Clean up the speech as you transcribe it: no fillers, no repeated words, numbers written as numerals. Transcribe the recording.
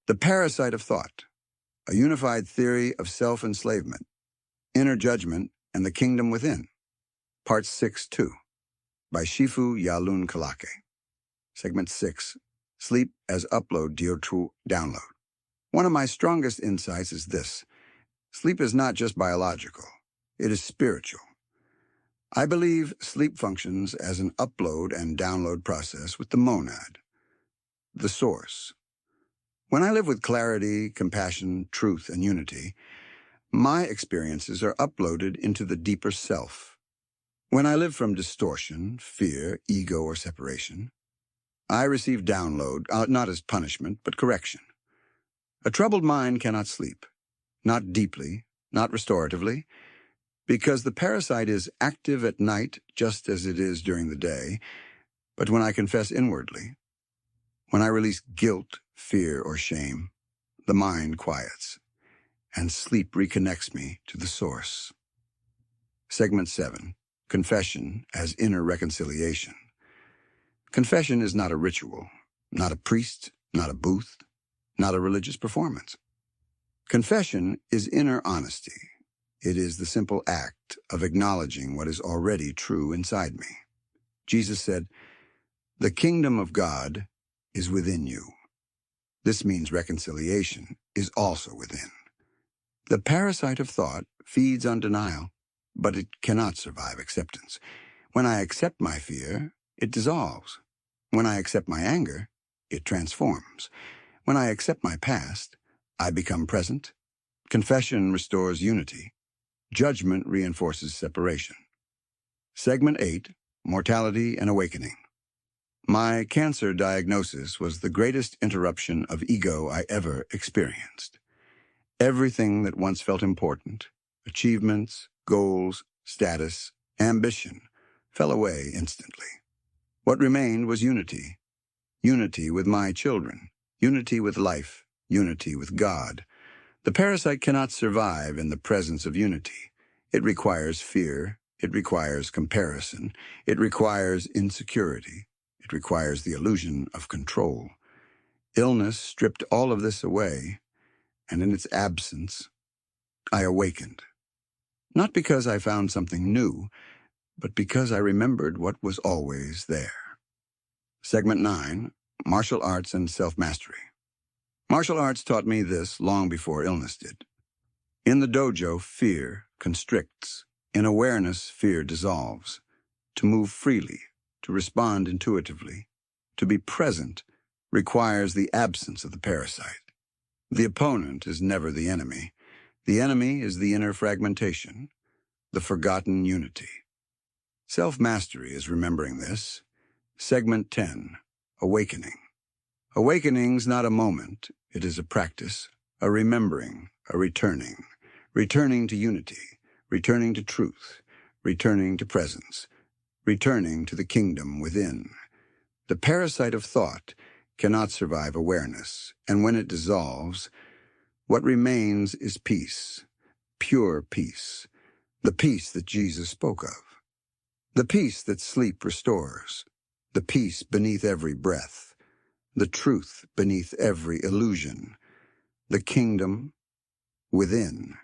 The Parasite of Thought, a unified theory of self-enslavement, inner judgment, and the kingdom within. Part 6-2, by Shifu Ya Lun Kelake. Segment 6, Sleep as Upload to Download. One of my strongest insights is this. Sleep is not just biological, it is spiritual. I believe sleep functions as an upload and download process with the monad, the source. When I live with clarity, compassion, truth, and unity, my experiences are uploaded into the deeper self. When I live from distortion, fear, ego, or separation, I receive download, not as punishment, but correction. A troubled mind cannot sleep, not deeply, not restoratively, because the parasite is active at night just as it is during the day, but when I confess inwardly, when I release guilt, fear, or shame, the mind quiets, and sleep reconnects me to the source. Segment 7, Confession as Inner Reconciliation. Confession is not a ritual, not a priest, not a booth, not a religious performance. Confession is inner honesty. It is the simple act of acknowledging what is already true inside me. Jesus said, "The kingdom of God is within you." This means reconciliation is also within. The parasite of thought feeds on denial, but it cannot survive acceptance. When I accept my fear, it dissolves. When I accept my anger, it transforms. When I accept my past, I become present. Confession restores unity. Judgment reinforces separation. Segment 8, Mortality and Awakening. My cancer diagnosis was the greatest interruption of ego I ever experienced. Everything that once felt important, achievements, goals, status, ambition, fell away instantly. What remained was unity. Unity with my children, unity with life, unity with God. The parasite cannot survive in the presence of unity. It requires fear, it requires comparison, it requires insecurity, it requires the illusion of control. Illness stripped all of this away, and in its absence, I awakened. Not because I found something new, but because I remembered what was always there. Segment 9, Martial Arts and Self-Mastery. Martial arts taught me this long before illness did. In the dojo, fear constricts. In awareness, fear dissolves. To move freely, to respond intuitively, to be present, requires the absence of the parasite. The opponent is never the enemy. The enemy is the inner fragmentation, the forgotten unity. Self-mastery is remembering this. Segment 10, Awakening. Awakening's not a moment, it is a practice, a remembering, a returning to unity, returning to truth, returning to presence, returning to the kingdom within. The parasite of thought cannot survive awareness, and when it dissolves, what remains is peace, pure peace, the peace that Jesus spoke of, the peace that sleep restores, the peace beneath every breath, the truth beneath every illusion, the kingdom within.